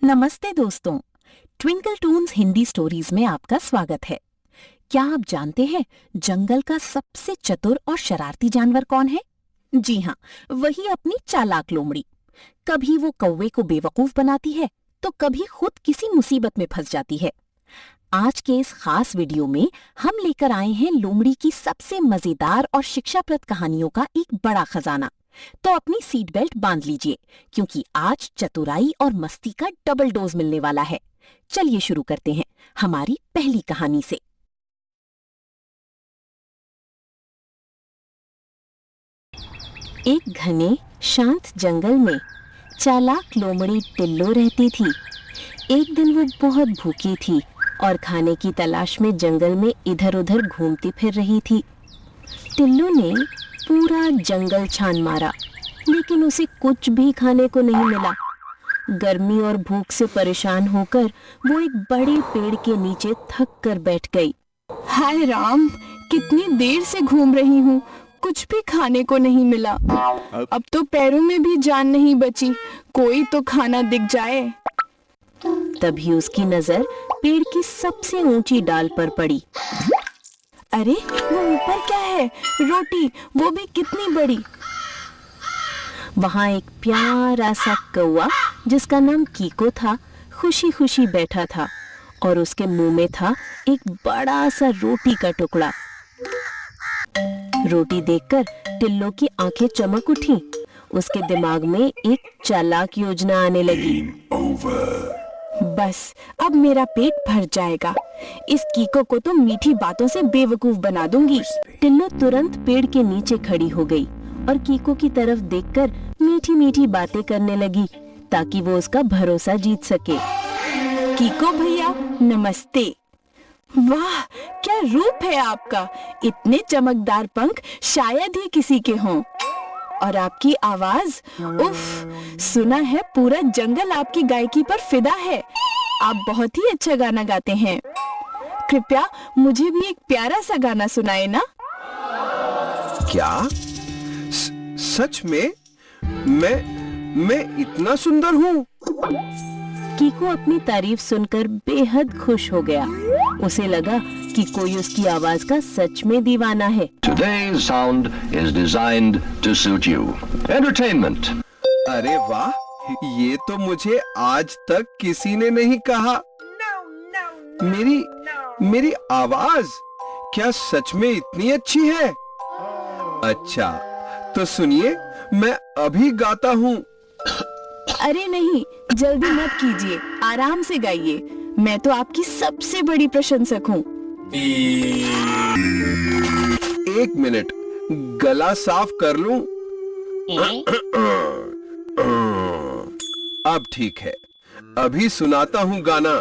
नमस्ते दोस्तों, twinkle Toons Hindi stories में आपका स्वागत है। क्या आप जानते हैं जंगल का सबसे चतुर और शरारती जानवर कौन है? जी हाँ, वही अपनी चालाक लोमड़ी। कभी वो कौवे को बेवकूफ बनाती है तो कभी खुद किसी मुसीबत में फंस जाती है। आज के इस खास वीडियो में हम लेकर आए हैं लोमड़ी की सबसे मजेदार और शिक्षाप्रद कहानियों का एक बड़ा खजाना। तो अपनी सीट बेल्ट बांध लीजिए क्योंकि आज चतुराई और मस्ती का डबल डोज मिलने वाला है। चलिए शुरू करते हैं हमारी पहली कहानी से। एक घने शांत जंगल में चालाक लोमड़ी टिल्लो रहती थी। एक दिन वो बहुत भूखी थी और खाने की तलाश में जंगल में इधर उधर घूमती फिर रही थी। टिल्लो ने पूरा जंगल छान मारा लेकिन उसे कुछ भी खाने को नहीं मिला। गर्मी और भूख से परेशान होकर वो एक बड़े पेड़ के नीचे थक कर बैठ गई। हाय राम, कितनी देर से घूम रही हूँ, कुछ भी खाने को नहीं मिला। अब तो पैरों में भी जान नहीं बची, कोई तो खाना दिख जाए। तभी उसकी नजर पेड़ की सबसे ऊंची डाल पर पड़ी। अरे वो ऊपर क्या है? रोटी, वो भी कितनी बड़ी। वहां एक प्यारा सा कौवा जिसका नाम कीको था खुशी खुशी बैठा था और उसके मुंह में था एक बड़ा सा रोटी का टुकड़ा। रोटी देखकर टिल्लो की आंखें चमक उठी। उसके दिमाग में एक चालाक योजना आने लगी। बस अब मेरा पेट भर जाएगा। इस कीको को तो मीठी बातों से बेवकूफ बना दूंगी। टिल्लो तुरंत पेड़ के नीचे खड़ी हो गई और कीको की तरफ देखकर मीठी मीठी बातें करने लगी ताकि वो उसका भरोसा जीत सके। कीको भैया नमस्ते। वाह, क्या रूप है आपका। इतने चमकदार पंख शायद ही किसी के हों। और आपकी आवाज, उफ, सुना है पूरा जंगल आपकी गायकी पर फिदा है। आप बहुत ही अच्छा गाना गाते हैं। कृपया मुझे भी एक प्यारा सा गाना सुनाए ना। क्या? सच में? मैं इतना सुंदर हूँ? कीको अपनी तारीफ सुनकर बेहद खुश हो गया। उसे लगा कि कोई उसकी आवाज का सच में दीवाना है। Today's sound is designed to suit you. Entertainment. अरे वाह, ये तो मुझे आज तक किसी ने नहीं कहा। मेरी आवाज क्या सच में इतनी अच्छी है? अच्छा, तो सुनिए, मैं अभी गाता हूँ। अरे नहीं, जल्दी मत कीजिए, आराम से गाइए। मैं तो आपकी सबसे बड़ी प्रशंसक हूँ। एक मिनट, गला साफ कर लूं। अब ठीक है, अभी सुनाता हूँ गाना।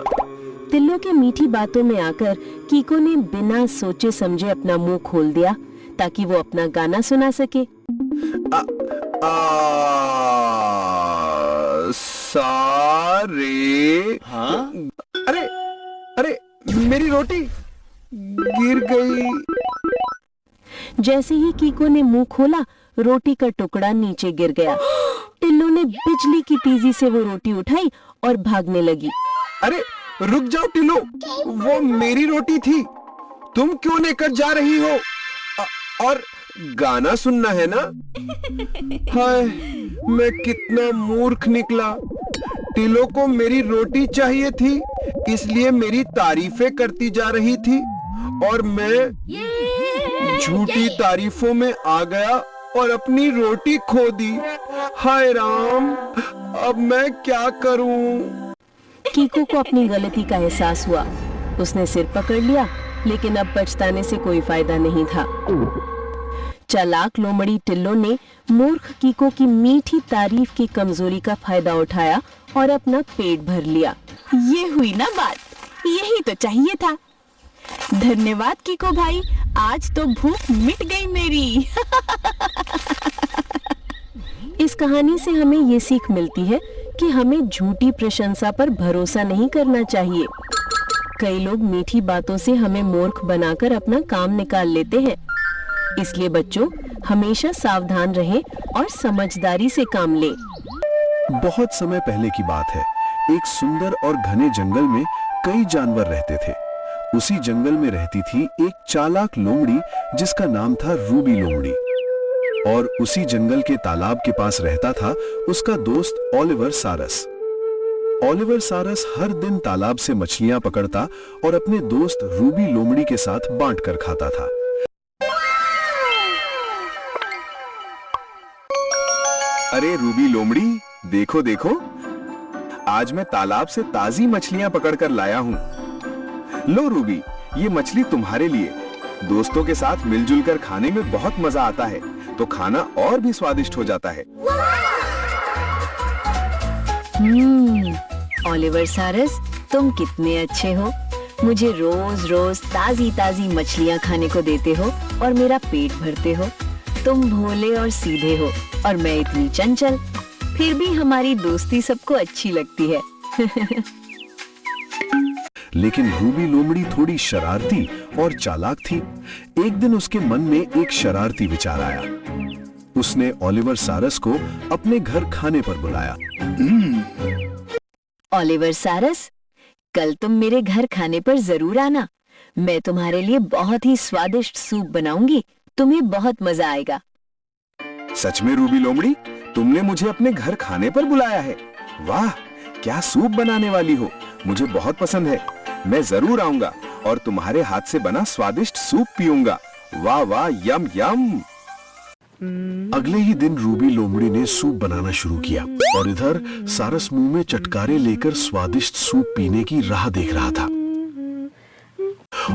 टिल्लो के मीठी बातों में आकर कीको ने बिना सोचे समझे अपना मुंह खोल दिया ताकि वो अपना गाना सुना सके। सारे। हाँ? अरे मेरी रोटी गिर गई। जैसे ही कीको ने मुंह खोला, रोटी का टुकड़ा नीचे गिर गया। टिल्लो ने बिजली की तेजी से वो रोटी उठाई और भागने लगी। अरे रुक जाओ टिल्लो, वो मेरी रोटी थी, तुम क्यों लेकर जा रही हो? और गाना सुनना है ना? हाय, मैं कितना मूर्ख निकला। टिल्लो को मेरी रोटी चाहिए थी, इसलिए मेरी तारीफें करती जा रही थी और मैं झूठी तारीफों में आ गया और अपनी रोटी खो दी। हाय राम, अब मैं क्या करूं? कीको को अपनी गलती का एहसास हुआ। उसने सिर पकड़ लिया, लेकिन अब पछताने से कोई फायदा नहीं था। चालाक लोमड़ी टिल्लो ने मूर्ख कीको की मीठी तारीफ की कमजोरी का फायदा उठाया और अपना पेट भर लिया। ये हुई ना बात, यही तो चाहिए था। धन्यवाद कीको भाई, आज तो भूख मिट गई मेरी। इस कहानी से हमें ये सीख मिलती है कि हमें झूठी प्रशंसा पर भरोसा नहीं करना चाहिए। कई लोग मीठी बातों से हमें मूर्ख बनाकर अपना काम निकाल लेते हैं। इसलिए बच्चों, हमेशा सावधान रहें और समझदारी से काम लें। बहुत समय पहले की बात है एक सुंदर और घने जंगल में कई जानवर रहते थे। उसी जंगल में रहती थी एक चालाक लोमड़ी जिसका नाम था रूबी लोमड़ी। और उसी जंगल के तालाब के पास रहता था उसका दोस्त ओलिवर सारस। ओलिवर सारस हर दिन तालाब से मछलियां पकड़ता और अपने दोस्त रूबी लोमड़ी के साथ बांटकर खाता था। अरे रूबी लोमड़ी, देखो देखो, आज मैं तालाब से ताजी मछलियां पकड़कर लाया हूं। लो रूबी, ये मछली तुम्हारे लिए। दोस्तों के साथ मिलजुल कर खाने में बहुत मजा आता है, तो खाना और भी स्वादिष्ट हो जाता है। ओलिवर सारस, तुम कितने अच्छे हो। मुझे रोज रोज ताजी ताजी मछलियाँ खाने को देते हो और मेरा पेट भरते हो। तुम भोले और सीधे हो और मैं इतनी चंचल। फिर भी हमारी दोस्ती सबको अच्छी लगती है। लेकिन रूबी लोमड़ी थोड़ी शरारती और चालाक थी। एक दिन उसके मन में एक शरारती विचार आया। उसने ओलिवर सारस को अपने घर खाने पर बुलाया। ओलिवर सारस, कल तुम मेरे घर खाने पर जरूर आना। मैं तुम्हारे लिए बहुत ही स्वादिष्ट सूप बनाऊंगी। तुम्हें बहुत मजा आएगा। सच में रूबी लोमड़ी, तुमने मुझे अपने घर खाने पर बुलाया है। वाह, क्या सूप बनाने वाली हो। मुझे बहुत पसंद है। मैं जरूर आऊंगा और तुम्हारे हाथ से बना स्वादिष्ट सूप पीऊंगा। वाह वाह, यम यम। अगले ही दिन रूबी लोमड़ी ने सूप बनाना शुरू किया और इधर सारस मुंह में चटकारे लेकर स्वादिष्ट सूप पीने की राह देख रहा था।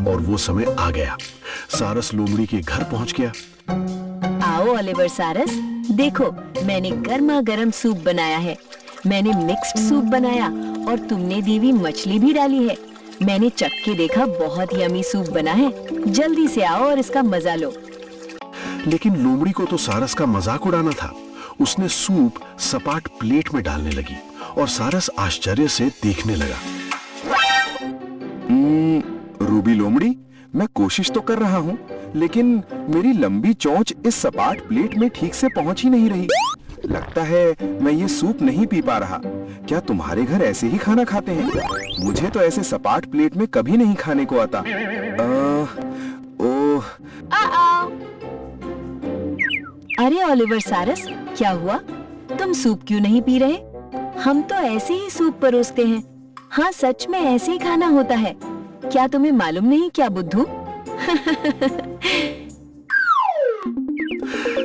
और वो समय आ गया। सारस लोमड़ी के घर पहुंच गया। आओ ओलिवर सारस, देखो मैंने गर्मा गर्म सूप बनाया है। मैंने मिक्स्ड सूप बनाया और तुमने दी हुई मछली भी डाली है। मैंने चख के देखा, बहुत यमी सूप बना है। जल्दी से आओ और इसका मजा लो। लेकिन लोमड़ी को तो सारस का मजाक उड़ाना था। उसने सूप सपाट प्लेट में डालने लगी और सारस आश्चर्य से देखने लगा। रूबी लोमड़ी, मैं कोशिश तो कर रहा हूँ, लेकिन मेरी लंबी चोंच इस सपाट प्लेट में ठीक से पहुंच ही नहीं रही। लगता है मैं ये सूप नहीं पी पा रहा। क्या तुम्हारे घर ऐसे ही खाना खाते हैं? मुझे तो ऐसे सपाट प्लेट में कभी नहीं खाने को आता। ओह, अरे ओलिवर सारस, क्या हुआ? तुम सूप क्यों नहीं पी रहे? हम तो ऐसे ही सूप परोसते हैं। हाँ, सच में ऐसे ही खाना होता है। क्या तुम्हें मालूम नहीं क्या बुद्धू?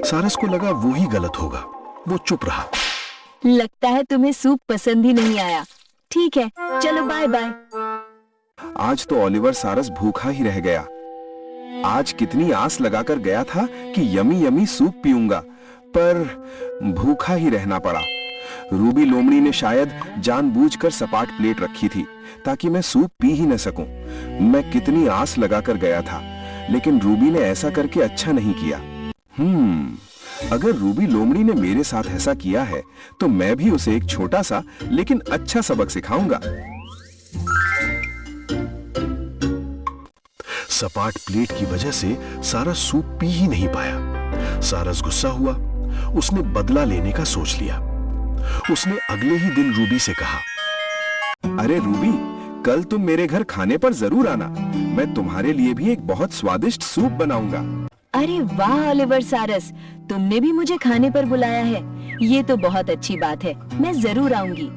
सारस को लगा वो ही गलत होगा। वो चुप रहा। लगता है तुम्हें सूप पसंद ही नहीं आया। ठीक है, चलो बाय बाय। आज तो ओलिवर सारस भूखा ही रह गया। आज कितनी आस लगाकर गया था कि यमी यमी सूप पीऊंगा, पर भूखा ही रहना पड़ा। रूबी लोमड़ी ने शायद जानबूझकर सपाट प्लेट रखी थी ताकि मैं सूप पी ही न सकूं। मैं कितनी आस लगाकर गया था, लेकिन रूबी ने ऐसा करके अच्छा नहीं किया। अगर रूबी लोमड़ी ने मेरे साथ ऐसा किया है, तो मैं भी उसे एक छोटा सा लेकिन अच्छा सबक सिखाऊंगा। सपाट प्लेट की वजह से सारस सूप पी ही नहीं पाया। सारस गुस्सा हुआ। उसने बदला लेने का सोच लिया। उसने अगले ही दिन रूबी से कहा, अरे रूबी, कल तुम मेरे घर खाने पर जरूर आना। मैं तुम्हारे लिए भी एक बहुत स्वादिष्ट सूप बनाऊंगा। अरे वाह ओलिवर सारस, तुमने भी मुझे खाने पर बुलाया है। ये तो बहुत अच्छी बात है। मैं जरूर आऊंगी।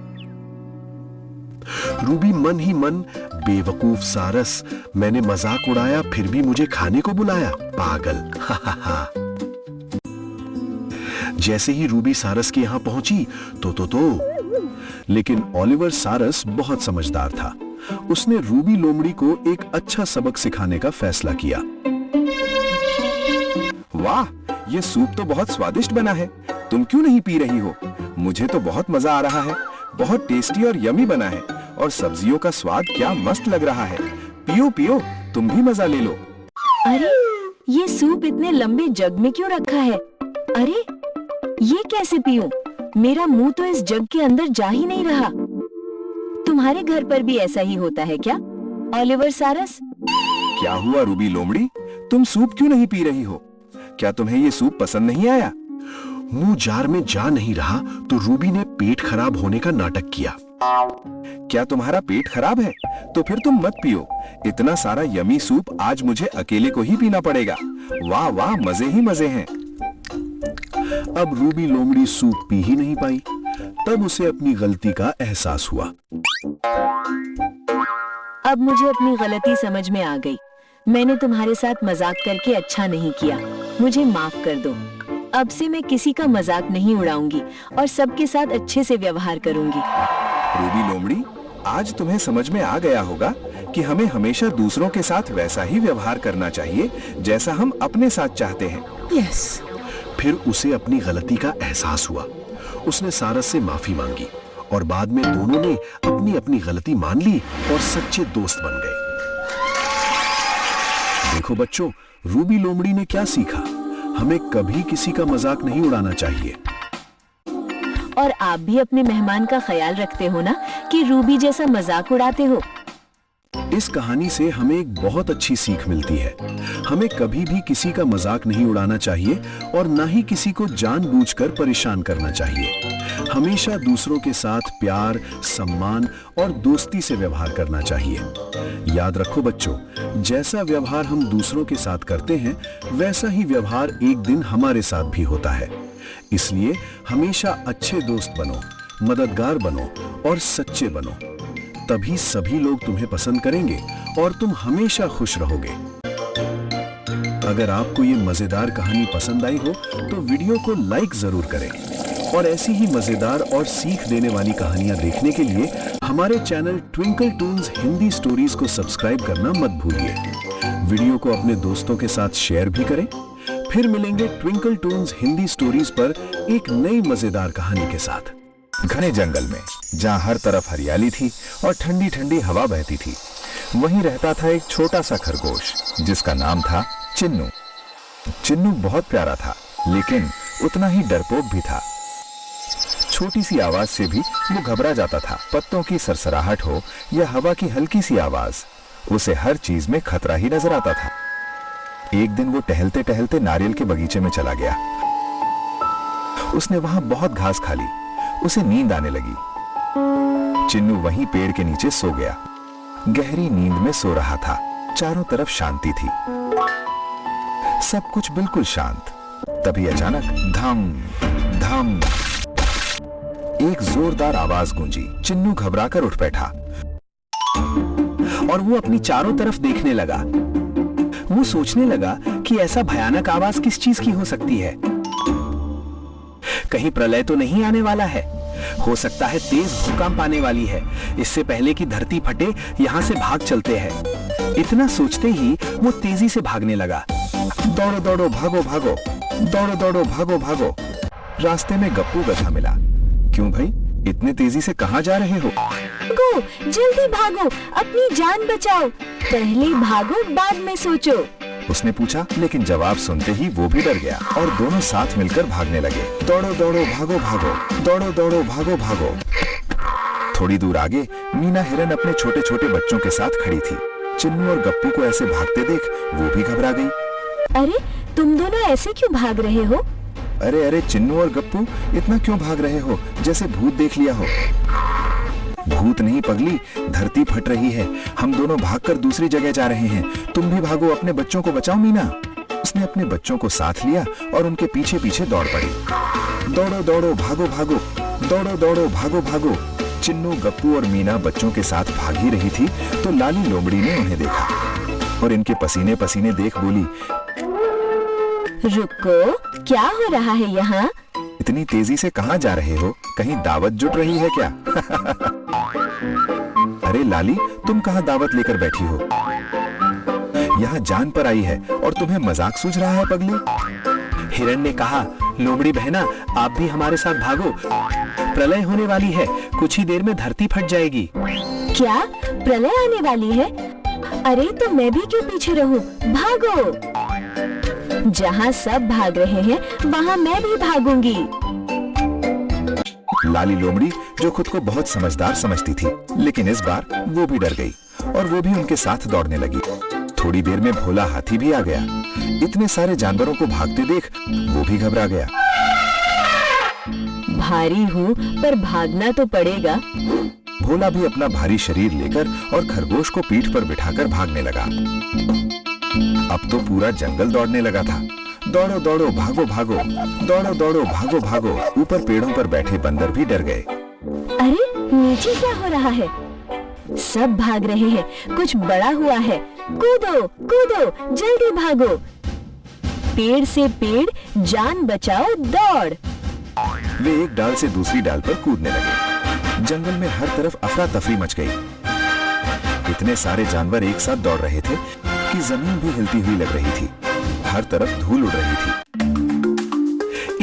रूबी मन ही मन, बेवकूफ सारस, मैंने मजाक उड़ाया फिर भी मुझे खाने को बुलाया, पागल। जैसे ही रूबी सारस के यहाँ पहुंची तो लेकिन ओलिवर सारस बहुत समझदार था। उसने रूबी लोमड़ी को एक अच्छा सबक सिखाने का फैसला किया। वाह, ये सूप तो बहुत स्वादिष्ट बना है। तुम क्यों नहीं पी रही हो? मुझे तो बहुत मजा आ रहा है। बहुत टेस्टी और यमी बना है और सब्जियों का स्वाद क्या मस्त लग रहा है। पियो पियो, तुम भी मजा ले लो। अरे, ये सूप इतने लंबे जग में क्यों रखा है? अरे, ये कैसे पीऊं? मेरा मुंह तो इस जग के अंदर जा ही नहीं रहा। तुम्हारे घर पर भी ऐसा ही होता है क्या, ओलिवर सारस? क्या हुआ रूबी लोमड़ी, तुम सूप क्यों नहीं पी रही हो? क्या तुम्हें ये सूप पसंद नहीं आया? मुंह जार में जा नहीं रहा तो रूबी ने पेट खराब होने का नाटक किया। क्या तुम्हारा पेट खराब है? तो फिर तुम मत पियो। इतना सारा यमी सूप आज मुझे अकेले को ही पीना पड़ेगा। वाह वाह, मजे ही मजे हैं। अब रूबी लोमड़ी सूप पी ही नहीं पाई। तब उसे अपनी गलती का एहसास हुआ। अब मुझे अपनी गलती समझ में आ गई। मैंने तुम्हारे साथ मजाक करके अच्छा नहीं किया। मुझे माफ कर दो। अब से मैं किसी का मजाक नहीं उड़ाऊंगी और सबके साथ अच्छे से व्यवहार करूंगी। रूबी लोमड़ी, आज तुम्हें समझ में आ गया होगा कि हमें हमेशा दूसरों के साथ वैसा ही व्यवहार करना चाहिए जैसा हम अपने साथ चाहते हैं। यस। फिर उसे अपनी गलती का एहसास हुआ। उसने सारस से माफी मांगी और बाद में दोनों ने अपनी अपनी गलती मान ली और सच्चे दोस्त बन गए। देखो बच्चों, रूबी लोमड़ी ने क्या सीखा? हमें कभी किसी का मजाक नहीं उड़ाना चाहिए। और आप भी अपने मेहमान का ख्याल रखते हो ना कि रूबी जैसा मजाक उड़ाते हो। इस कहानी से हमें एक बहुत अच्छी सीख मिलती है। हमें कभी भी किसी का मजाक नहीं उड़ाना चाहिए और ना ही किसी को जानबूझकर परेशान करना चाहिए। हमेशा दूसरों के साथ प्यार, सम्मान और दोस्ती से व्यवहार करना चाहिए। याद रखो बच्चों, जैसा व्यवहार हम दूसरों के साथ करते हैं वैसा ही व्यवहार एक दिन हमारे साथ भी होता है। इसलिए हमेशा अच्छे दोस्त बनो, मददगार बनो और सच्चे बनो। तभी सभी लोग तुम्हें पसंद करेंगे और तुम हमेशा खुश रहोगे। अगर आपको ये मजेदार कहानी पसंद आई हो तो वीडियो को लाइक जरूर करें और ऐसी ही मजेदार और सीख देने वाली कहानियां देखने के लिए हमारे channel twinkle Toons Hindi stories को सब्सक्राइब करना मत भूलिए। वीडियो को अपने दोस्तों के साथ शेयर भी करें। फिर मिलेंगे ट्विंकल टून्स हिंदी स्टोरीज पर एक नई मजेदार कहानी के साथ। घने जंगल में जहाँ हर तरफ हरियाली थी और ठंडी ठंडी हवा बहती थी, वहीं रहता था एक छोटा सा खरगोश जिसका नाम था चिन्नू। चिन्नू बहुत प्यारा था लेकिन उतना ही डरपोक भी था। छोटी सी आवाज से भी वो घबरा जाता था। पत्तों की सरसराहट हो या हवा की हल्की सी आवाज, उसे हर चीज में खतरा ही नजर आता था। एक दिन वो टहलते टहलते नारियल के बगीचे में चला गया। उसने वहां बहुत घास खा ली। उसे नींद आने लगी। चिन्नू वहीं पेड़ के नीचे सो गया। गहरी नींद में सो रहा था। चारों तरफ शांति थी, सब कुछ बिल्कुल शांत। तभी अचानक धम धम एक जोरदार आवाज गूंजी। चिन्नू घबराकर उठ बैठा और वो अपनी चारों तरफ देखने लगा। वो सोचने लगा कि ऐसा भयानक आवाज किस चीज की हो सकती है। कहीं प्रलय तो नहीं आने वाला है? हो सकता है तेज भूकंप आने वाली है। इससे पहले कि धरती फटे यहाँ से भाग चलते हैं। इतना सोचते ही वो तेजी से भागने लगा। दौड़ो दौड़ो भागो भागो, दौड़ो दौड़ो भागो भागो। रास्ते में गप्पू गधा मिला। क्यों भाई, इतने तेजी से कहाँ जा रहे हो? भागो, जल्दी भागो, अपनी जान बचाओ। पहले भागो, बाद में सोचो। उसने पूछा, लेकिन जवाब सुनते ही वो भी डर गया और दोनों साथ मिलकर भागने लगे। दौड़ो दौड़ो भागो भागो, दौड़ो दौड़ो भागो भागो। थोड़ी दूर आगे मीना हिरन अपने छोटे छोटे बच्चों के साथ खड़ी थी। चिन्नू और गप्पू को ऐसे भागते देख वो भी घबरा गई। अरे तुम दोनों ऐसे क्यों भाग रहे हो? अरे अरे चिन्नू और गप्पू, इतना क्यों भाग रहे हो जैसे भूत देख लिया हो? भूत नहीं पगली, धरती फट रही है। हम दोनों भागकर दूसरी जगह जा रहे हैं। तुम भी भागो, अपने बच्चों को बचाओ मीना। उसने अपने बच्चों को साथ लिया और उनके पीछे पीछे दौड़ पड़ी। दौड़ो दौड़ो भागो भागो, दौड़ो दौड़ो भागो भागो। चिन्नू, गप्पू और मीना बच्चों के साथ भाग ही रही थी तो लाली लोमड़ी ने उन्हें देखा और इनके पसीने पसीने देख बोली, रुको, क्या हो रहा है यहाँ? इतनी तेजी से कहाँ जा रहे हो? कहीं दावत जुट रही है क्या? अरे लाली, तुम कहाँ दावत लेकर बैठी हो? यहाँ जान पर आई है और तुम्हें मजाक सूझ रहा है पगली? हिरन ने कहा, लोमड़ी बहना, आप भी हमारे साथ भागो। प्रलय होने वाली है, कुछ ही देर में धरती फट जाएगी। क्या प्रलय आने वाली है? अरे तो मैं भी क्यों पीछे रहूं? भागो! जहाँ सब भाग रहे हैं वहाँ मैं भी भागूंगी। लाली लोमड़ी, जो खुद को बहुत समझदार समझती थी, लेकिन इस बार वो भी डर गई और वो भी उनके साथ दौड़ने लगी। थोड़ी देर में भोला हाथी भी आ गया। इतने सारे जानवरों को भागते देख वो भी घबरा गया। भारी हूँ पर भागना तो पड़ेगा। भोला भी अपना भारी शरीर लेकर और खरगोश को पीठ पर बिठाकर भागने लगा। अब तो पूरा जंगल दौड़ने लगा था। दौड़ो दौड़ो भागो भागो, दौड़ो दौड़ो भागो भागो। ऊपर पेड़ों पर बैठे बंदर भी डर गए। अरे नीचे क्या हो रहा है? सब भाग रहे हैं, कुछ बड़ा हुआ है। कूदो कूदो, जल्दी भागो। पेड़ से पेड़ जान बचाओ, दौड़। वे एक डाल से दूसरी डाल पर कूदने लगे। जंगल में हर तरफ अफरा तफरी मच गई। इतने सारे जानवर एक साथ दौड़ रहे थे कि जमीन भी हिलती हुई लग रही थी। हर तरफ धूल उड़ रही थी।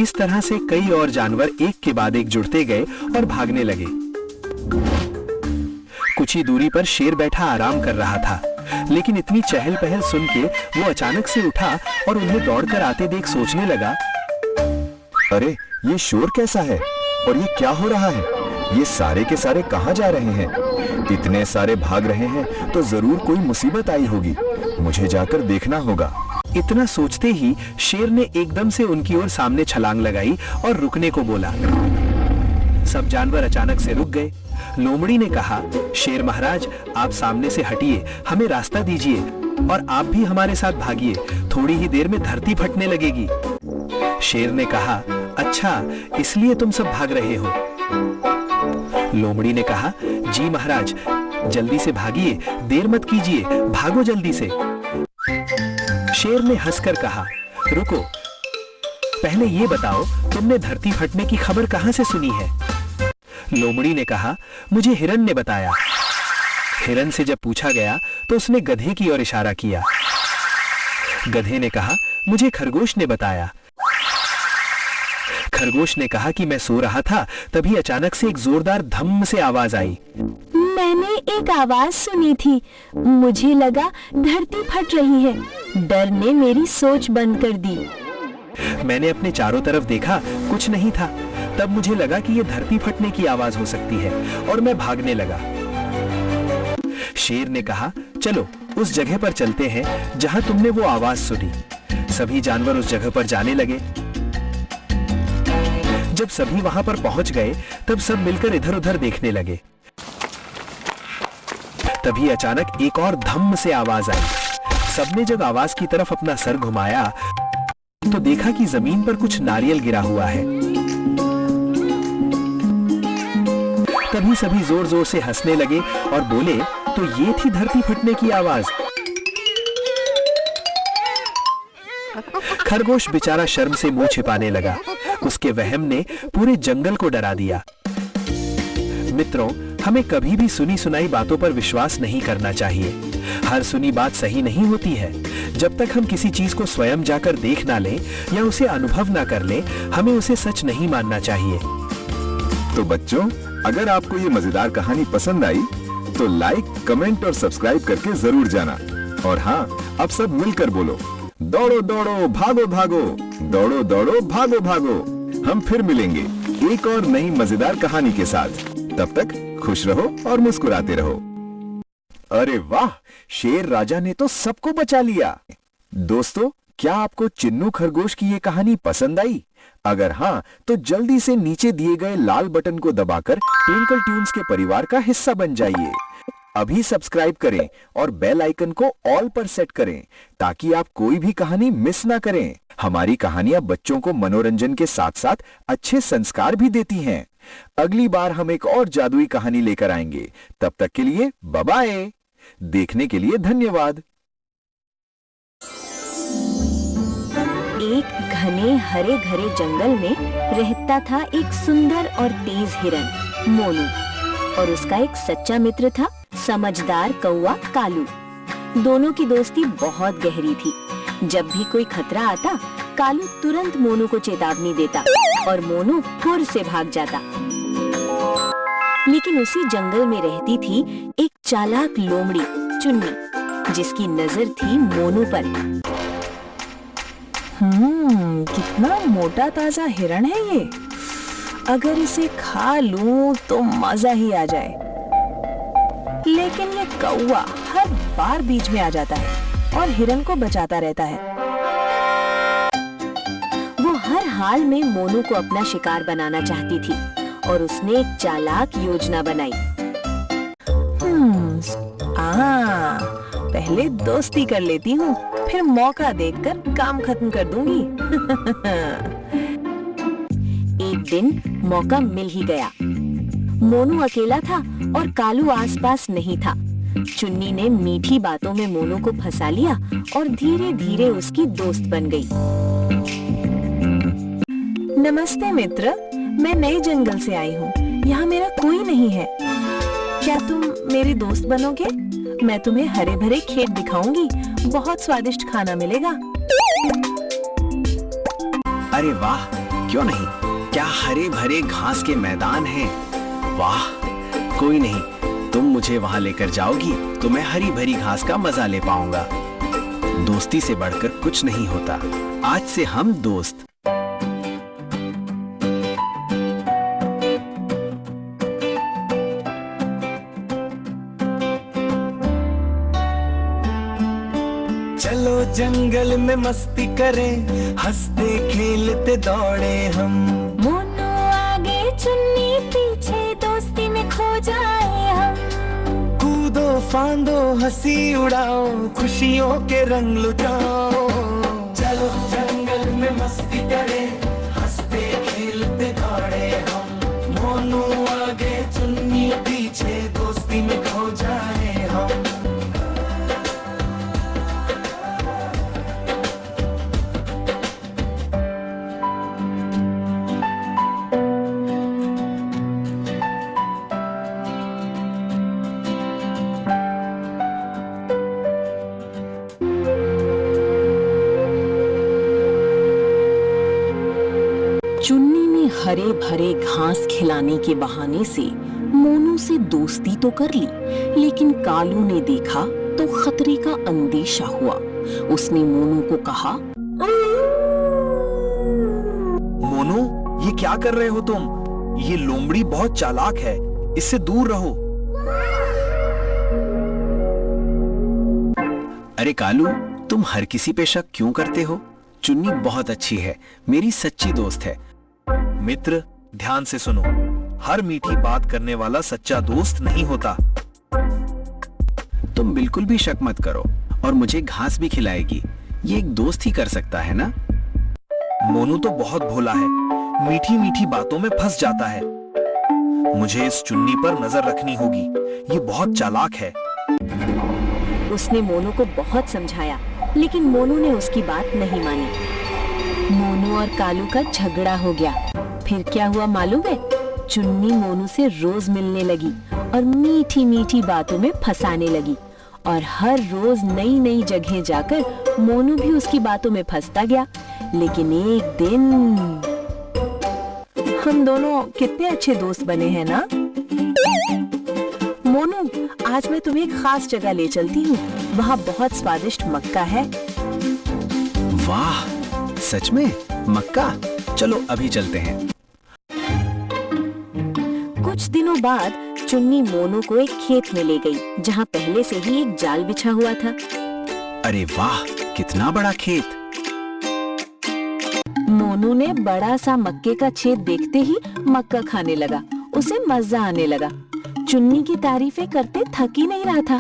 इस तरह से कई और जानवर एक के बाद एक जुड़ते गए और भागने लगे। कुछ ही दूरी पर शेर बैठा आराम कर रहा था, लेकिन इतनी चहल पहल सुन के वो अचानक से उठा और उन्हें दौड़कर आते देख सोचने लगा, अरे ये शोर कैसा है और ये क्या हो रहा है? ये सारे के सारे कहाँ जा रहे हैं? इतने सारे भाग रहे हैं तो जरूर कोई मुसीबत आई होगी। मुझे जाकर देखना होगा। इतना सोचते ही शेर ने एकदम से उनकी ओर सामने छलांग लगाई और रुकने को बोला। सब जानवर अचानक से रुक गए। लोमड़ी ने कहा, शेर महाराज, आप सामने से हटिए, हमें रास्ता दीजिए और आप भी हमारे साथ भागिए। थोड़ी ही देर में धरती फटने लगेगी। शेर ने कहा, अच्छा, इसलिए तुम सब भाग रहे हो? लोमड़ी ने कहा, जी महाराज, जल्दी से भागिए, देर मत कीजिए, भागो जल्दी से। शेर ने हंसकर कहा, रुको, पहले ये बताओ, तुमने धरती फटने की खबर कहां से सुनी है? लोमड़ी ने कहा, मुझे हिरन ने बताया। हिरन से जब पूछा गया तो उसने गधे की ओर इशारा किया। गधे ने कहा, मुझे खरगोश ने बताया। खरगोश ने कहा कि मैं सो रहा था, तभी अचानक से एक जोरदार धम्म से आवाज आई। मैंने एक आवाज सुनी थी, मुझे लगा धरती फट रही है। डर ने मेरी सोच बंद कर दी। मैंने अपने चारों तरफ देखा, कुछ नहीं था। तब मुझे लगा कि यह धरती फटने की आवाज हो सकती है और मैं भागने लगा। शेर ने कहा, चलो उस जगह पर चलते हैं जहां तुमने वो आवाज सुनी। सभी जानवर उस जगह पर जाने लगे। जब सभी वहां पर पहुंच गए, तब सब मिलकर इधर उधर देखने लगे। तभी अचानक एक और धम्म से आवाज आई। सबने जब आवाज की तरफ अपना सर घुमाया तो देखा कि जमीन पर कुछ नारियल गिरा हुआ है। तभी सभी जोर जोर से हंसने लगे और बोले, तो ये थी धरती फटने की आवाज। खरगोश बेचारा शर्म से मुंह छिपाने लगा। उसके वहम ने पूरे जंगल को डरा दिया। मित्रों, हमें कभी भी सुनी सुनाई बातों पर विश्वास नहीं करना चाहिए। हर सुनी बात सही नहीं होती है। जब तक हम किसी चीज को स्वयं जाकर देख ना लें या उसे अनुभव ना कर लें, हमें उसे सच नहीं मानना चाहिए। तो बच्चों, अगर आपको ये मजेदार कहानी पसंद आई तो लाइक, कमेंट और सब्सक्राइब करके जरूर जाना। और हाँ, अब सब मिलकर बोलो, दौड़ो दौड़ो भागो भागो, दौड़ो दौड़ो भागो भागो। हम फिर मिलेंगे एक और नई मजेदार कहानी के साथ। तब तक खुश रहो और मुस्कुराते रहो। अरे वाह, शेर राजा ने तो सबको बचा लिया। दोस्तों, क्या आपको चिन्नू खरगोश की ये कहानी पसंद आई? अगर हाँ, तो जल्दी से नीचे दिए गए लाल बटन को दबाकर ट्विंकल ट्यून्स के परिवार का हिस्सा बन जाइए। अभी सब्सक्राइब करें और बेल आइकन को ऑल पर सेट करें ताकि आप कोई भी कहानी मिस ना करें। हमारी कहानियां बच्चों को मनोरंजन के साथ साथ अच्छे संस्कार भी देती हैं। अगली बार हम एक और जादुई कहानी लेकर आएंगे। तब तक के लिए बाय बाय। देखने के लिए धन्यवाद। एक घने हरे भरे जंगल में रहता था एक सुंदर और तेज हिरन, मोनू, और उसका एक सच्चा मित्र था, समझदार कौवा कालू। दोनों की दोस्ती बहुत गहरी थी। जब भी कोई खतरा आता, कालू तुरंत मोनू को चेतावनी देता और मोनू फुर से भाग जाता। लेकिन उसी जंगल में रहती थी एक चालाक लोमड़ी, चुन्नी, जिसकी नजर थी मोनू पर। कितना मोटा ताजा हिरण है ये। अगर इसे खा लूं तो मजा ही आ जाए। लेकिन ये कौवा हर बार बीच में आ जाता है और हिरन को बचाता रहता है। वो हर हाल में मोनू को अपना शिकार बनाना चाहती थी और उसने एक चालाक योजना बनाई। पहले दोस्ती कर लेती हूँ, फिर मौका देखकर काम खत्म कर दूंगी। एक दिन मौका मिल ही गया। मोनू अकेला था और कालू आसपास नहीं था। चुन्नी ने मीठी बातों में मोनू को फंसा लिया और धीरे धीरे उसकी दोस्त बन गई। नमस्ते मित्र, मैं नए जंगल से आई हूँ। यहाँ मेरा कोई नहीं है। क्या तुम मेरी दोस्त बनोगे? मैं तुम्हें हरे भरे खेत दिखाऊंगी। बहुत स्वादिष्ट खाना मिलेगा। अरे वाह, क्यों नहीं। क्या हरे भरे घास के मैदान हैं। वाह, कोई नहीं, तुम मुझे वहां लेकर जाओगी तो मैं हरी भरी घास का मजा ले पाऊंगा। दोस्ती से बढ़कर कुछ नहीं होता। आज से हम दोस्त। चलो जंगल में मस्ती करें, हंसते खेलते दौड़े हम। मोनू आगे चुन्नी पीछे, दोस्ती में खो जाए हम। कूदो फांदो हंसी उड़ाओ, खुशियों के रंग लुटाओ। चलो जंगल में मस्ती करें, हंसते खेलते दौड़े हम। मोनू आगे चुन्नी पीछे, दोस्ती में खो जाए हम। चुन्नी ने हरे भरे घास खिलाने के बहाने से मोनू से दोस्ती तो कर ली, लेकिन कालू ने देखा तो खतरे का अंदेशा हुआ। उसने मोनू को कहा, मोनू, ये क्या कर रहे हो तुम? ये लोमड़ी बहुत चालाक है, इससे दूर रहो। अरे कालू, तुम हर किसी पे शक क्यों करते हो? चुन्नी बहुत अच्छी है, मेरी सच्ची दोस्त है। मित्र, ध्यान से सुनो। हर मीठी बात करने वाला सच्चा दोस्त नहीं होता। तुम बिल्कुल भी शक मत करो और मुझे घास भी खिलाएगी। ये एक दोस्त ही कर सकता है ना? मोनू तो बहुत भोला है, मीठी मीठी बातों में फंस जाता है। मुझे इस चुन्नी पर नजर रखनी होगी, ये बहुत चालाक है। उसने मोनू को बहुत समझाया, लेकिन मोनू ने उसकी बात नहीं मानी। मोनू और कालू का झगड़ा हो गया। फिर क्या हुआ मालूम है? चुन्नी मोनू से रोज मिलने लगी और मीठी मीठी बातों में फंसाने लगी, और हर रोज नई नई जगह जाकर मोनू भी उसकी बातों में फंसता गया। लेकिन एक दिन हम दोनों कितने अच्छे दोस्त बने हैं ना? मोनू, आज मैं तुम्हें एक खास जगह ले चलती हूँ। वहाँ बहुत स्वादिष्ट मक्का है। वाह, सच में मक्का? चलो अभी चलते हैं। कुछ दिनों बाद चुन्नी मोनू को एक खेत में ले गई, जहाँ पहले से ही एक जाल बिछा हुआ था। अरे वाह, कितना बड़ा खेत। मोनू ने बड़ा सा मक्के का छेद देखते ही मक्का खाने लगा। उसे मजा आने लगा। चुन्नी की तारीफें करते थक ही नहीं रहा था।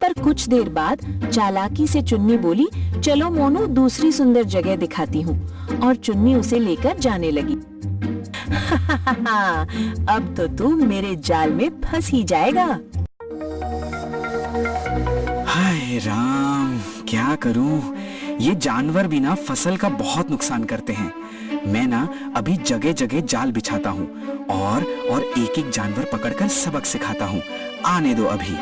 पर कुछ देर बाद चालाकी से चुन्नी बोली, चलो मोनू, दूसरी सुंदर जगह दिखाती हूँ। और चुन्नी उसे लेकर जाने लगी। अब तो तू मेरे जाल में फंस ही जाएगा। हाय राम, क्या करूं? ये जानवर भी ना फसल का बहुत नुकसान करते हैं। मैं ना अभी जगह जगह जाल बिछाता हूँ और एक एक जानवर पकड़कर सबक सिखाता हूँ। आने दो अभी।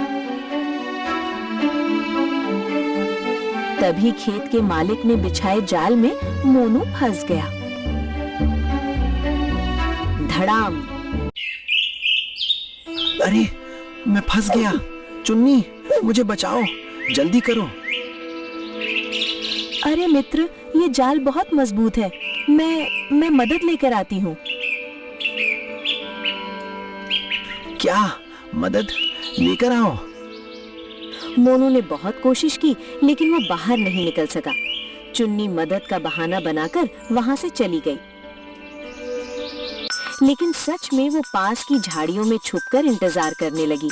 तभी खेत के मालिक ने बिछाए जाल में मोनू फंस गया। धड़ाम। अरे, मैं फंस गया। चुन्नी, मुझे बचाओ, जल्दी करो। अरे मित्र, ये जाल बहुत मजबूत है। मैं मदद लेकर आती हूँ। क्या मदद? लेकर आओ। मोनू ने बहुत कोशिश की, लेकिन वो बाहर नहीं निकल सका। चुन्नी मदद का बहाना बनाकर वहां से चली गई। लेकिन सच में वो पास की झाड़ियों में छुपकर इंतजार करने लगी।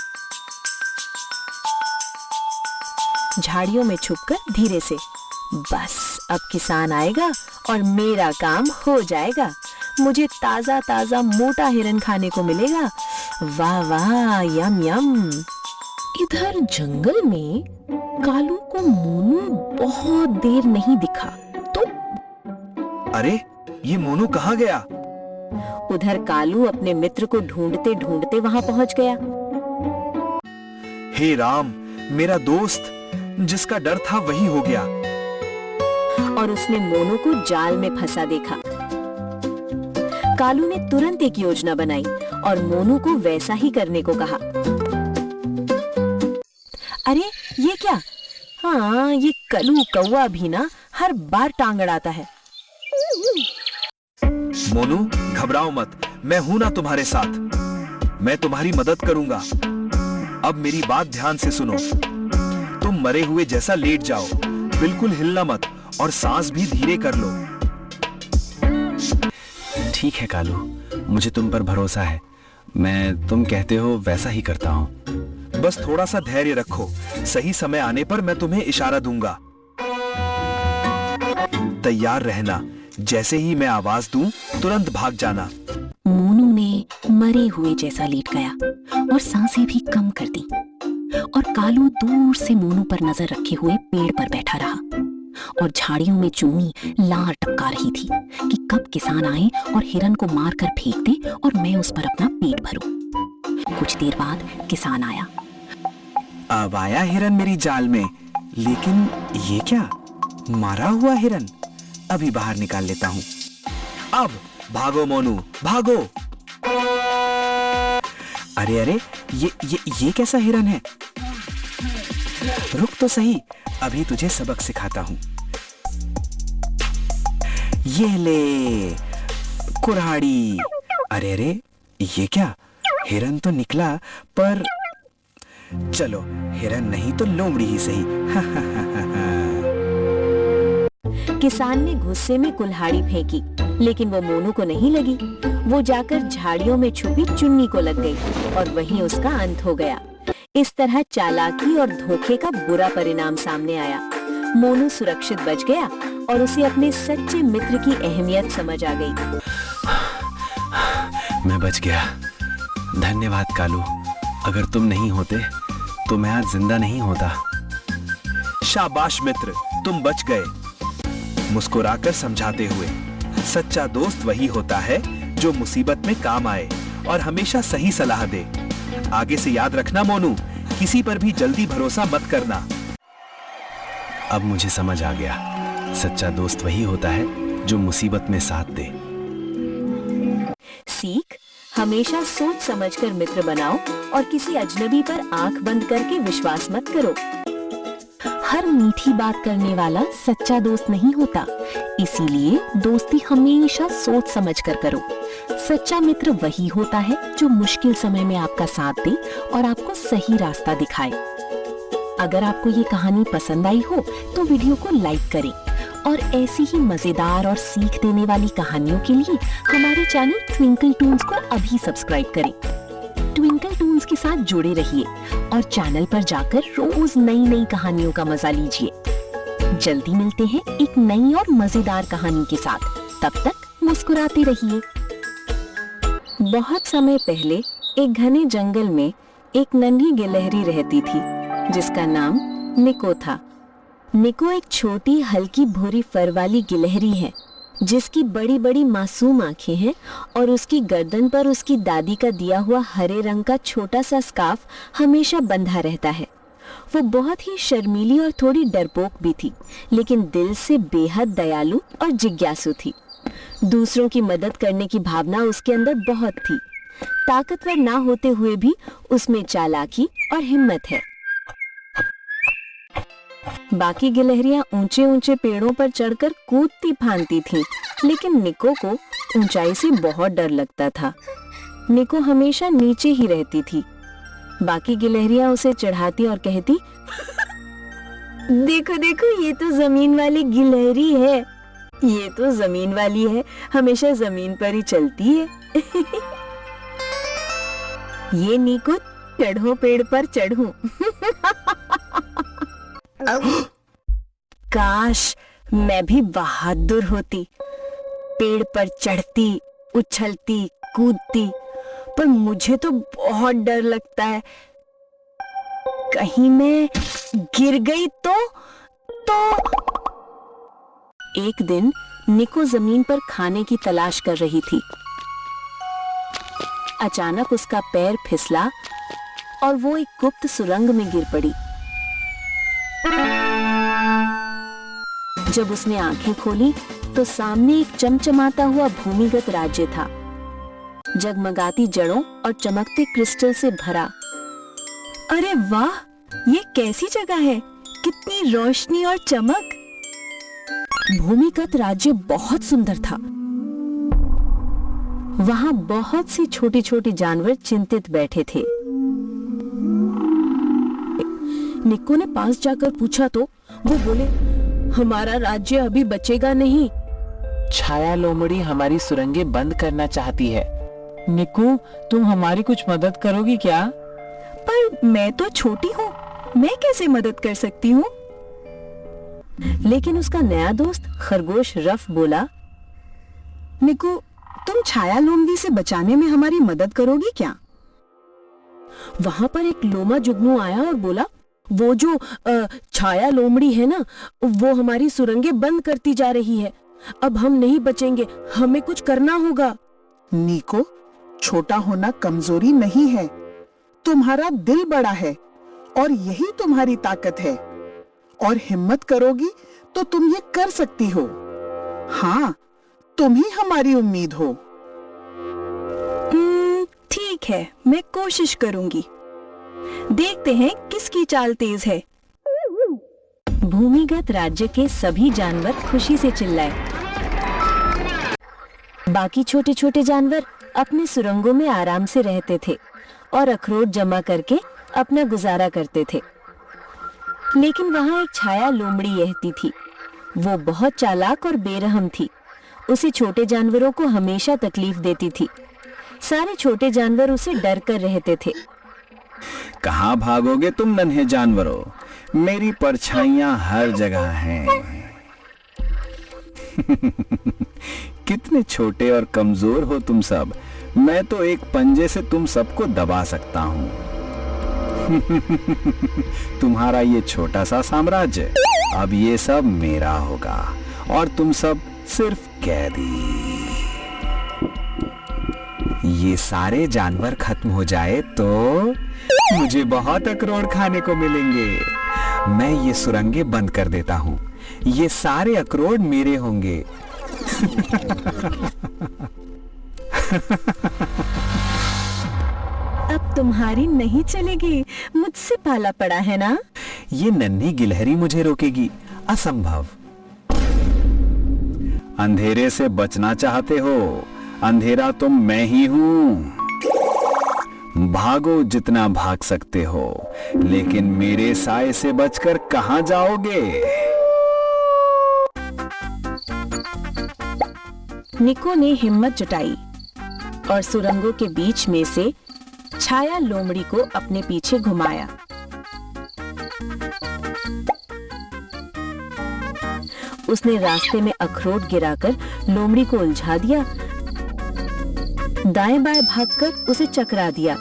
झाड़ियों में छुपकर धीरे से। बस अब किसान आएगा और मेरा काम हो जाएगा। मुझे ताजा ताजा मोटा हिरन खाने को मिलेगा। वाह वाह, यम यम। इधर जंगल में कालू को मोनू बहुत देर नहीं दिखा तो अरे ये मोनू कहाँ गया? उधर कालू अपने मित्र को ढूंढते ढूंढते वहां पहुंच गया। हे राम, मेरा दोस्त, जिसका डर था वही हो गया। और उसने मोनू को जाल में फंसा देखा। कालू ने तुरंत एक योजना बनाई और मोनू को वैसा ही करने को कहा। अरे ये क्या? हाँ, ये कलू कौवा भी ना हर बार टांग अड़ाता है। मोनू घबराओ मत, मैं हूं ना तुम्हारे साथ। मैं तुम्हारी मदद करूंगा। अब मेरी बात ध्यान से सुनो। तुम मरे हुए जैसा लेट जाओ, बिल्कुल हिलना मत और सांस भी धीरे कर लो। ठीक है कालू, मुझे तुम पर भरोसा है। मैं तुम कहते हो वैसा ही करता हूँ। बस थोड़ा सा धैर्य रखो, सही समय आने पर मैं तुम्हें इशारा दूंगा। तैयार रहना, जैसे ही मैं आवाज दूं तुरंत भाग जाना। मोनू ने मरे हुए जैसा लेट गया और सांसें भी कम कर दी और कालू दूर से मोनू पर नजर रखे हुए पेड़ पर बैठा रहा और झाड़ियों में चूनी लार टपका रही थी कि कब किसान आए और हिरन को मार कर फेंक दे और मैं उस पर अपना पेट भरूं। कुछ देर बाद किसान आया। अब आया हिरन मेरी जाल में, लेकिन ये क्या? मारा हुआ हिरन। अभी बाहर निकाल लेता हूँ। अब भागो मोनू, भागो। अरे अरे, ये कैसा हिरन है? रुक तो सही, अभी तुझे सबक सिखाता हूँ। ये ले कुल्हाड़ी। अरे अरे, ये क्या? हिरन तो निकला, पर चलो हिरन नहीं तो लोमड़ी ही सही। किसान ने गुस्से में कुल्हाड़ी फेंकी, लेकिन वो मोनू को नहीं लगी। वो जाकर झाड़ियों में छुपी चुन्नी को लग गई और वहीं उसका अंत हो गया। इस तरह चालाकी और धोखे का बुरा परिणाम सामने आया। मोनू सुरक्षित बच गया और उसे अपने सच्चे मित्र की अहमियत समझ आ गई। मैं बच गया। धन्यवाद कालू, अगर तुम नहीं होते तो मैं आज जिंदा नहीं होता। शाबाश मित्र, तुम बच गए। मुस्कुराकर समझाते हुए, सच्चा दोस्त वही होता है जो मुसीबत में काम आए और हमेशा सही सलाह दे। आगे से याद रखना मोनू, किसी पर भी जल्दी भरोसा मत करना। अब मुझे समझ आ गया, सच्चा दोस्त वही होता है जो मुसीबत में साथ दे। सीख, हमेशा सोच समझकर मित्र बनाओ और किसी अजनबी पर आंख बंद करके विश्वास मत करो। हर मीठी बात करने वाला सच्चा दोस्त नहीं होता, इसीलिए दोस्ती हमेशा सोच समझकर करो। सच्चा मित्र वही होता है जो मुश्किल समय में आपका साथ दे और आपको सही रास्ता दिखाए। अगर आपको ये कहानी पसंद आई हो तो वीडियो को लाइक करें और ऐसी ही मजेदार और सीख देने वाली कहानियों के लिए हमारे चैनल ट्विंकल टून्स को अभी सब्सक्राइब करें। ट्विंकल टून्स के साथ जुड़े रहिए और चैनल पर जाकर रोज नई नई कहानियों का मजा लीजिए। जल्दी मिलते हैं एक नई और मजेदार कहानी के साथ। तब तक मुस्कुराते रहिए। बहुत समय पहले एक घने जंगल में एक नन्ही गिलहरी रहती थी जिसका नाम निको था। निको एक छोटी हल्की भूरी फर वाली गिलहरी है जिसकी बड़ी बड़ी मासूम आंखें हैं और उसकी गर्दन पर उसकी दादी का दिया हुआ हरे रंग का छोटा सा स्कार्फ हमेशा बंधा रहता है। वो बहुत ही शर्मीली और थोड़ी डरपोक भी थी, लेकिन दिल से बेहद दयालु और जिज्ञासु थी। दूसरों की मदद करने की भावना उसके अंदर बहुत थी। ताकतवर ना होते हुए भी उसमें चालाकी और हिम्मत है। बाकी गिलहरियां ऊंचे ऊंचे पेड़ों पर चढ़कर कूदती फांदती थीं, लेकिन निको को ऊंचाई से बहुत डर लगता था। निको हमेशा नीचे ही रहती थी। बाकी गिलहरियां उसे चढ़ाती और कहती, देखो देखो, ये तो जमीन वाली गिलहरी है, ये तो जमीन वाली है, हमेशा जमीन पर ही चलती है। ये निको, चढ़ो पेड़ पर चढ़ूं। काश मैं भी बहादुर होती, पेड़ पर चढ़ती, उछलती, कूदती, पर मुझे तो बहुत डर लगता है। कहीं मैं गिर गई तो एक दिन निको जमीन पर खाने की तलाश कर रही थी। अचानक उसका पैर फिसला और वो एक गुप्त सुरंग में गिर पड़ी। जब उसने आंखें खोली तो सामने एक चमचमाता हुआ भूमिगत राज्य था, जगमगाती जड़ों और चमकते क्रिस्टल से भरा। अरे वाह, ये कैसी जगह है, कितनी रोशनी और चमक। भूमिगत राज्य बहुत सुंदर था। वहां बहुत सी छोटी छोटी जानवर चिंतित बैठे थे। निक्को ने पास जाकर पूछा तो वो बोले, हमारा राज्य अभी बचेगा नहीं। छाया लोमड़ी हमारी सुरंगें बंद करना चाहती है। निक्कू, तुम हमारी कुछ मदद करोगी क्या? पर मैं तो छोटी हूँ, मैं कैसे मदद कर सकती हूँ? लेकिन उसका नया दोस्त खरगोश रफ बोला, निक्कू, तुम छाया लोमड़ी से बचाने में हमारी मदद करोगी क्या? वहां पर एक लोमा जुगनू आया और बोला, वो जो छाया लोमड़ी है ना, वो हमारी सुरंगें बंद करती जा रही है। अब हम नहीं बचेंगे, हमें कुछ करना होगा। निको, छोटा होना कमजोरी नहीं है, तुम्हारा दिल बड़ा है और यही तुम्हारी ताकत है। और हिम्मत करोगी तो तुम ये कर सकती हो। हाँ, तुम ही हमारी उम्मीद हो। ठीक है, मैं कोशिश करूंगी। देखते हैं किसकी चाल तेज है। भूमिगत राज्य के सभी जानवर खुशी से चिल्लाए। बाकी छोटे छोटे जानवर अपने सुरंगों में आराम से रहते थे और अखरोट जमा करके अपना गुजारा करते थे। लेकिन वहां एक छाया लोमड़ी रहती थी। वो बहुत चालाक और बेरहम थी। उसे छोटे जानवरों को हमेशा तकलीफ देती थी। सारे छोटे जानवर उसे डर कर रहते थे। कहाँ भागोगे तुम नन्हे जानवरों, मेरी परछाइयां हर जगह हैं। कितने छोटे और कमजोर हो तुम सब, मैं तो एक पंजे से तुम सबको दबा सकता हूँ। तुम्हारा ये छोटा सा साम्राज्य अब ये सब मेरा होगा और तुम सब सिर्फ कैदी। ये सारे जानवर खत्म हो जाए तो मुझे बहुत अखरोट खाने को मिलेंगे। मैं ये सुरंगें बंद कर देता हूँ, ये सारे अखरोट मेरे होंगे। अब तुम्हारी नहीं चलेगी, मुझसे पाला पड़ा है ना। ये नन्ही गिलहरी मुझे रोकेगी, असंभव। अंधेरे से बचना चाहते हो, अंधेरा तो मैं ही हूं। भागो जितना भाग सकते हो, लेकिन मेरे साए से बचकर कहां जाओगे? निको ने हिम्मत जुटाई और सुरंगों के बीच में से छाया लोमड़ी को अपने पीछे घुमाया। उसने रास्ते में अखरोट गिराकर लोमड़ी को उलझा दिया, दाएं बाएं भागकर उसे चकरा दिया।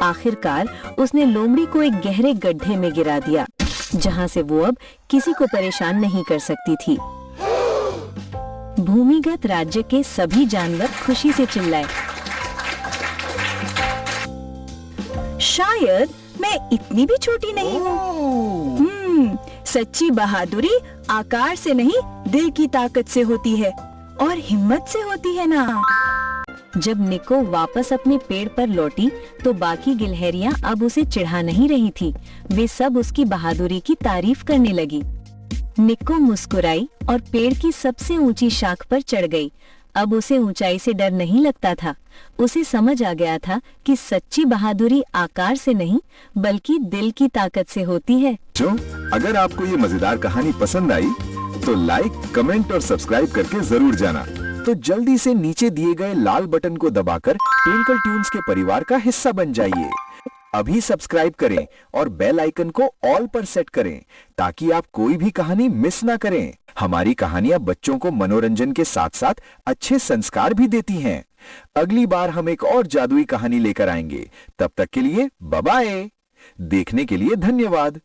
आखिरकार उसने लोमड़ी को एक गहरे गड्ढे में गिरा दिया, जहां से वो अब किसी को परेशान नहीं कर सकती थी। भूमिगत राज्य के सभी जानवर खुशी से चिल्लाए, शायद मैं इतनी भी छोटी नहीं हूँ। सच्ची बहादुरी आकार से नहीं, दिल की ताकत से होती है और हिम्मत से होती है ना। जब निको वापस अपने पेड़ पर लौटी तो बाकी गिलहरियां अब उसे चिढ़ा नहीं रही थी, वे सब उसकी बहादुरी की तारीफ करने लगी। निको मुस्कुराई और पेड़ की सबसे ऊंची शाख पर चढ़ गई। अब उसे ऊंचाई से डर नहीं लगता था। उसे समझ आ गया था कि सच्ची बहादुरी आकार से नहीं बल्कि दिल की ताकत से होती है। अगर आपको ये मजेदार कहानी पसंद आई तो लाइक, कमेंट और सब्सक्राइब करके जरूर जाना। तो जल्दी से नीचे दिए गए लाल बटन को दबाकर ट्विंकल ट्यून्स के परिवार का हिस्सा बन जाइए। अभी सब्सक्राइब करें और बेल आइकन को ऑल पर सेट करें ताकि आप कोई भी कहानी मिस ना करें। हमारी कहानियां बच्चों को मनोरंजन के साथ साथ अच्छे संस्कार भी देती हैं। अगली बार हम एक और जादुई कहानी लेकर आएंगे। तब तक के लिए बाय बाय। देखने के लिए धन्यवाद।